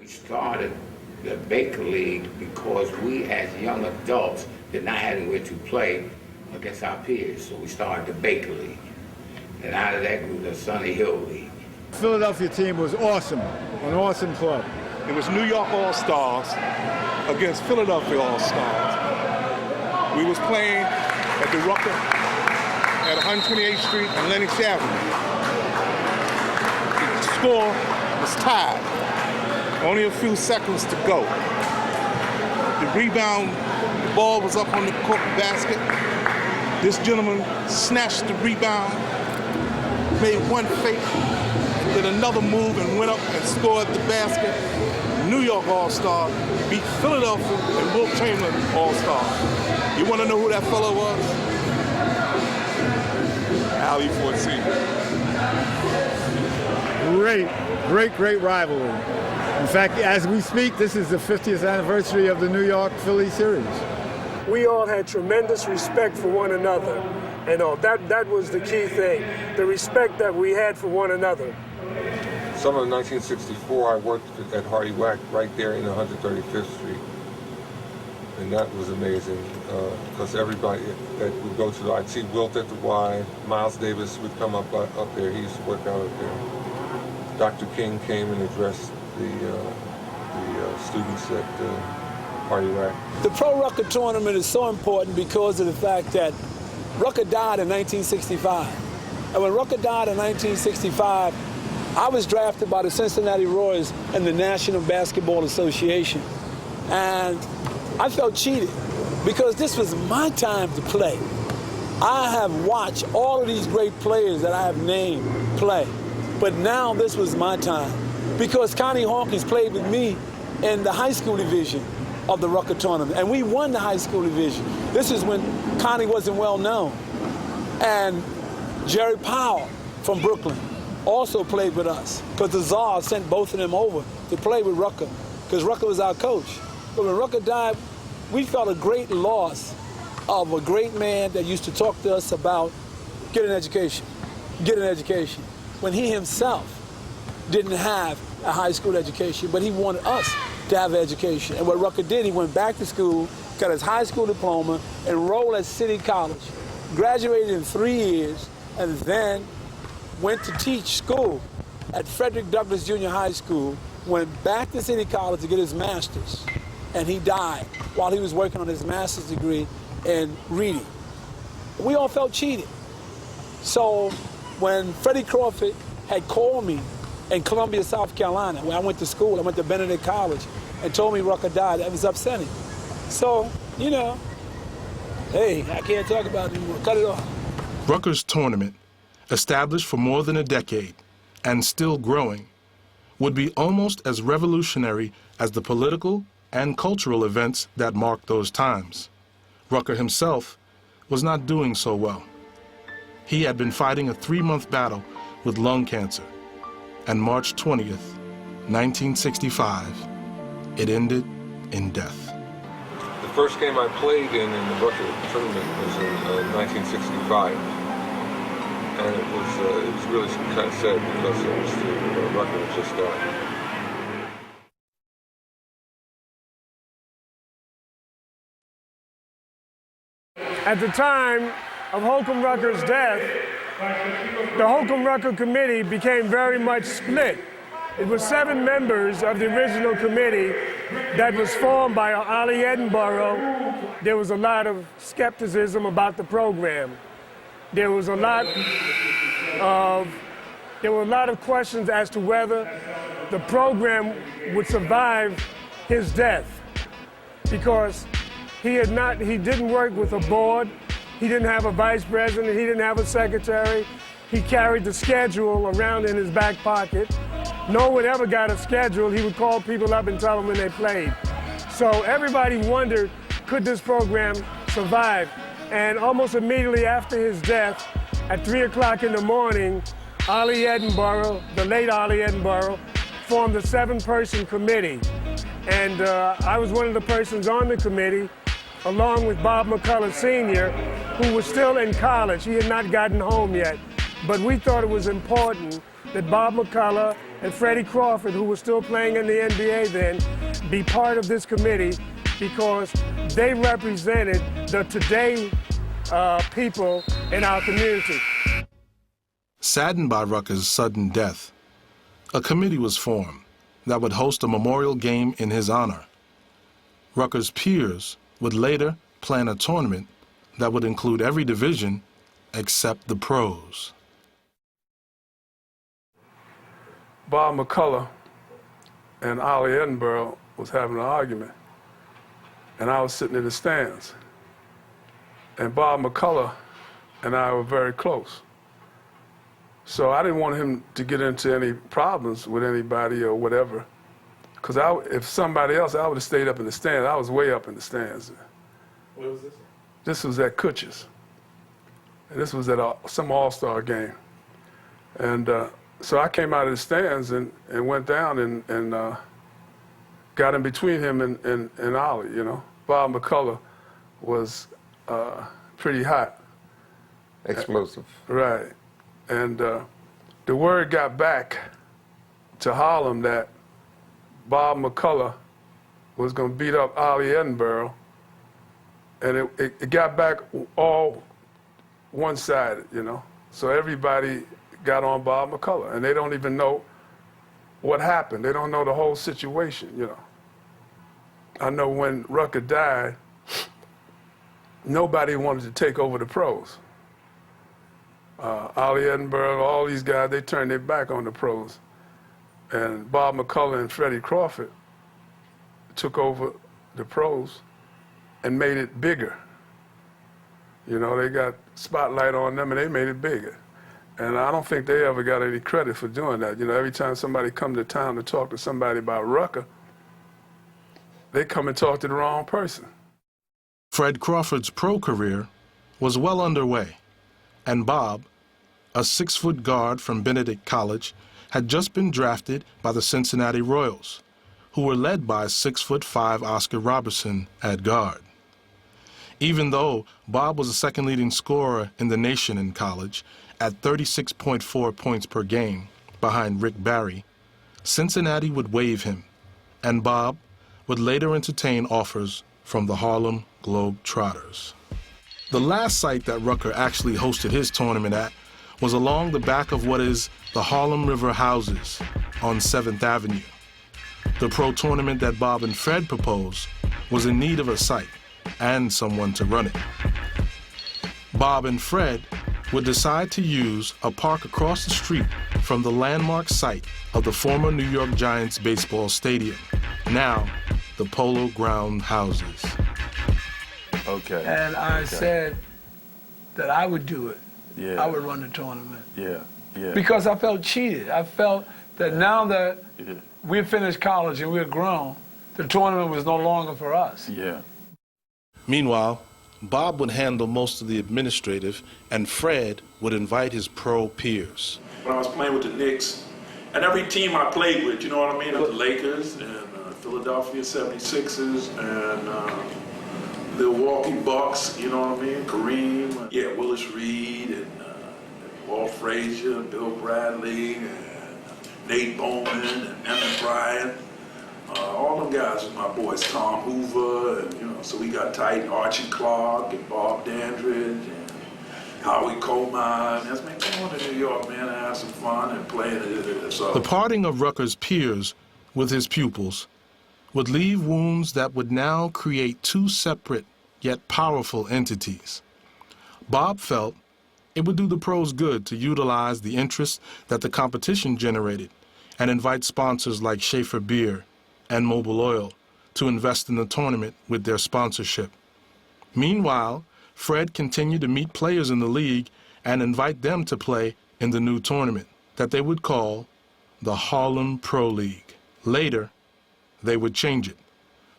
We started the Baker League because we, as young adults, did not have anywhere to play against our peers. So we started the Baker League. And out of that grew the Sunny Hill League. The Philadelphia team was awesome, an awesome club. It was New York All-Stars against Philadelphia All-Stars. We was playing at the Rucker at 128th Street and Lenox Avenue. The score was tied. Only a few seconds to go. The rebound, the ball was up on the court basket. This gentleman snatched the rebound, made one fake, and did another move and went up and scored the basket. New York All-Star beat Philadelphia and Wilt Chamberlain All-Star. You want to know who that fellow was? Allie Fortini. Great rivalry. In fact, as we speak, this is the 50th anniversary of the New York-Philly series. We all had tremendous respect for one another. And that was the key thing, the respect that we had for one another. Summer of 1964, I worked at Hardy Wack right there in 135th Street. And that was amazing, because everybody that would go to the, I'd see Wilt at the Y, Miles Davis would come up there, he used to work out up there. Dr. King came and addressed the students at Hardy Wack. The Pro Rucker tournament is so important because of the fact that Rucker died in 1965. And when Rucker died in 1965, I was drafted by the Cincinnati Royals and the National Basketball Association. And I felt cheated because this was my time to play. I have watched all of these great players that I have named play, but now this was my time because Connie Hawkins played with me in the high school division of the Rucker tournament, and we won the high school division. This is when Connie wasn't well known. And Jerry Powell from Brooklyn also played with us because the Czar sent both of them over to play with Rucker because Rucker was our coach. But when Rucker died, we felt a great loss of a great man that used to talk to us about get an education, when he himself didn't have a high school education, but he wanted us to have an education. And what Rucker did, he went back to school, got his high school diploma, enrolled at City College, graduated in 3 years, and then went to teach school at Frederick Douglass Junior High School, went back to City College to get his master's, and he died while he was working on his master's degree in reading. We all felt cheated. So when Freddie Crawford had called me in Columbia, South Carolina, where I went to school, I went to Benedict College, and told me Rucker died, that was upsetting. So, you know, hey, I can't talk about it anymore, cut it off. Rucker's tournament, established for more than a decade and still growing, would be almost as revolutionary as the political and cultural events that marked those times. Rucker himself was not doing so well. He had been fighting a 3-month battle with lung cancer, and March 20th, 1965, it ended in death. The first game I played in the Rucker tournament was in 1965. And it was really kind of sad because it was the Rucker had just died. At the time of Holcomb Rucker's death, the Holcomb Rucker committee became very much split. It was 7 members of the original committee that was formed by Ollie Edinburgh. There was a lot of skepticism about the program. There were a lot of questions as to whether the program would survive his death because he didn't work with a board, he didn't have a vice president, he didn't have a secretary, he carried the schedule around in his back pocket. No one ever got a schedule. He would call people up and tell them when they played. So everybody wondered, could this program survive? And almost immediately after his death, at 3 o'clock in the morning, Ollie Edinburgh, the late Ollie Edinburgh, formed a 7-person committee. And I was one of the persons on the committee, along with Bob McCullough Sr., who was still in college. He had not gotten home yet. But we thought it was important that Bob McCullough and Freddie Crawford, who was still playing in the NBA then, be part of this committee because they represented the today people in our community. Saddened by Rucker's sudden death, a committee was formed that would host a memorial game in his honor. Rucker's peers would later plan a tournament that would include every division except the pros. Bob McCullough and Ollie Edinburgh was having an argument, and I was sitting in the stands. And Bob McCullough and I were very close. So I didn't want him to get into any problems with anybody or whatever. Because if somebody else, I would have stayed up in the stands. I was way up in the stands. Where was this? This was at Kutcher's. And this was at some all-star game. And so I came out of the stands and went down and got in between him and Ollie, you know. Bob McCullough was pretty hot. Explosive. Right. And the word got back to Harlem that Bob McCullough was going to beat up Ollie Edinburgh, and it got back all one-sided, you know. So everybody got on Bob McCullough, and they don't even know what happened. They don't know the whole situation, you know. I know when Rucker died, nobody wanted to take over the pros. Ollie Edinburgh, all these guys, they turned their back on the pros. And Bob McCullough and Freddie Crawford took over the pros and made it bigger. You know, they got spotlight on them and they made it bigger. And I don't think they ever got any credit for doing that. You know, every time somebody come to town to talk to somebody about Rucker, they come and talk to the wrong person. Fred Crawford's pro career was well underway, and Bob, a 6-foot guard from Benedict College, had just been drafted by the Cincinnati Royals, who were led by 6'5" Oscar Robertson at guard. Even though Bob was the second leading scorer in the nation in college at 36.4 points per game behind Rick Barry, Cincinnati would waive him, and Bob would later entertain offers from the Harlem Globetrotters. The last site that Rucker actually hosted his tournament at was along the back of what is the Harlem River Houses on 7th Avenue. The pro tournament that Bob and Fred proposed was in need of a site and someone to run it. Bob and Fred would decide to use a park across the street from the landmark site of the former New York Giants baseball stadium, now the Polo Ground Houses. Okay. And I said that I would do it. Yeah. I would run the tournament. Yeah. Yeah. Because I felt cheated. I felt that now that we finished college and we're grown, the tournament was no longer for us. Yeah. Meanwhile, Bob would handle most of the administrative, and Fred would invite his pro peers. When I was playing with the Knicks, and every team I played with, you know what I mean, the Lakers and Philadelphia 76ers and Milwaukee Bucks, you know what I mean, Kareem, Willis Reed and Walt Frazier, Bill Bradley, and Nate Bowman and Emmett Bryant. All them guys was my boys, Tom Hoover, and you know, so we got tight, Archie Clark and Bob Dandridge and Howie Coleman. That's man, come on to New York, man, and have some fun and play it. So The parting of Rucker's peers with his pupils would leave wounds that would now create two separate yet powerful entities. Bob felt it would do the pros good to utilize the interest that the competition generated and invite sponsors like Schaefer Beer and Mobil Oil to invest in the tournament with their sponsorship. Meanwhile, Fred continued to meet players in the league and invite them to play in the new tournament that they would call the Harlem Pro League. Later, they would change it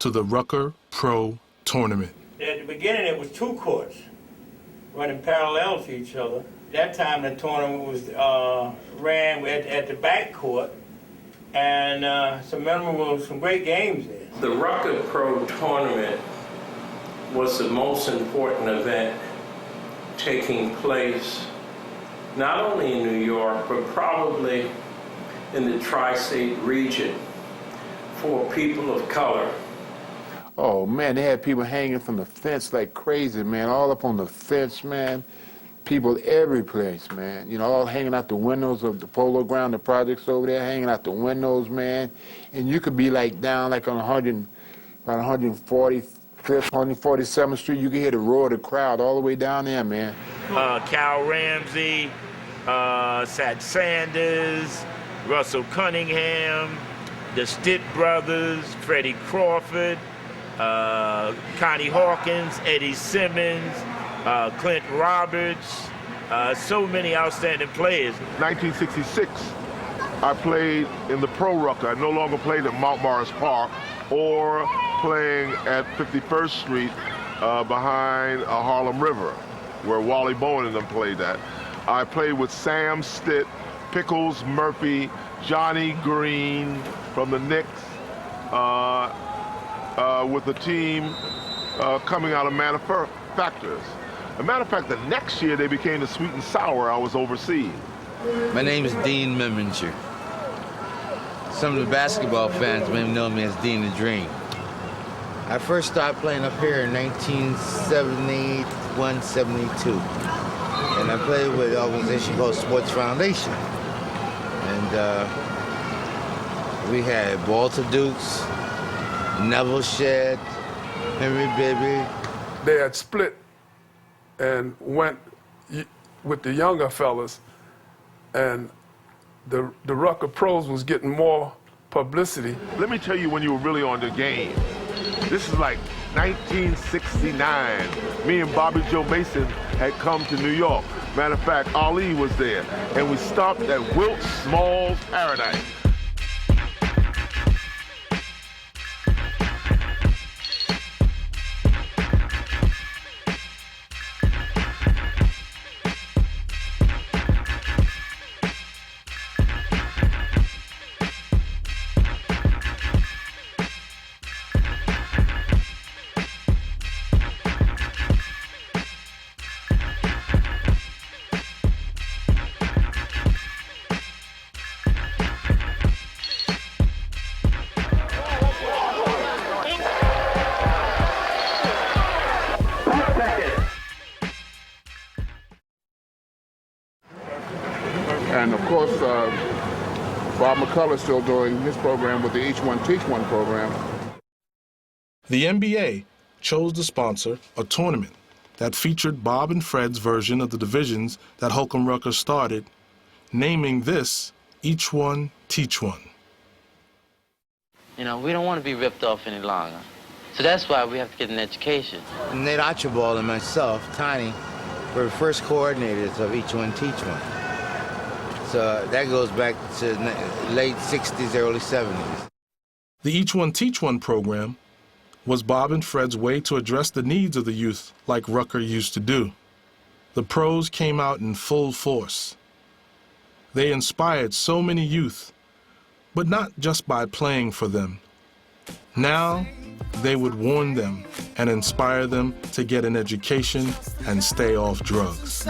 to the Rucker Pro Tournament. At the beginning, it was 2 courts running parallel to each other. That time, the tournament was ran at the back court, and some great games there. The Rucker Pro Tournament was the most important event taking place not only in New York, but probably in the tri-state region for people of color. Oh man, they had people hanging from the fence like crazy, man, all up on the fence, man. People every place, man. You know, all hanging out the windows of the Polo Ground, the projects over there, hanging out the windows, man. And you could be like down like on 145th, 147th Street. You could hear the roar of the crowd all the way down there, man. Cal Ramsey, Sat Sanders, Russell Cunningham, the Stitt brothers, Freddie Crawford, Connie Hawkins, Eddie Simmons, Clint Roberts, so many outstanding players. 1966, I played in the Pro Rucker. I no longer played at Mount Morris Park or playing at 51st Street behind Harlem River, where Wally Bowen and them played that. I played with Sam Stitt, Pickles Murphy, Johnny Green from the Knicks, with the team coming out of Manufacturers. As a matter of fact, the next year they became the Sweet and Sour I was overseeing. My name is Dean Miminger. Some of the basketball fans may know me as Dean the Dream. I first started playing up here in 1971, 72. And I played with an organization called Sports Foundation. And we had Walter Dukes, Neville Shedd, Henry Bibby. They had split and went with the younger fellas, and the Rucker Pros was getting more publicity. Let me tell you when you were really on the game. This is like 1969. Me and Bobby Joe Mason had come to New York. Matter of fact, Ali was there, and we stopped at Wilt Small's Paradise. And of course, Bob McCullough's still doing his program with the Each One Teach One program. The NBA chose to sponsor a tournament that featured Bob and Fred's version of the divisions that Holcomb Rucker started, naming this Each One Teach One. You know, we don't want to be ripped off any longer. So that's why we have to get an education. Nate Archibald and myself, Tiny, were the first coordinators of Each One Teach One. So that goes back to late 60s, early 70s. The Each One Teach One program was Bob and Fred's way to address the needs of the youth like Rucker used to do. The pros came out in full force. They inspired so many youth, but not just by playing for them. Now, they would warn them and inspire them to get an education and stay off drugs.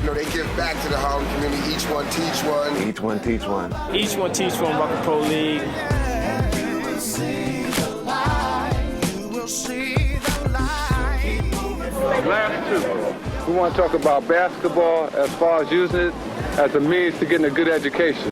You know, they give back to the Harlem community. Each one teach one. Each one teach one. Each One Teach One, Rucker Pro League. Last two, we want to talk about basketball as far as using it as a means to getting a good education.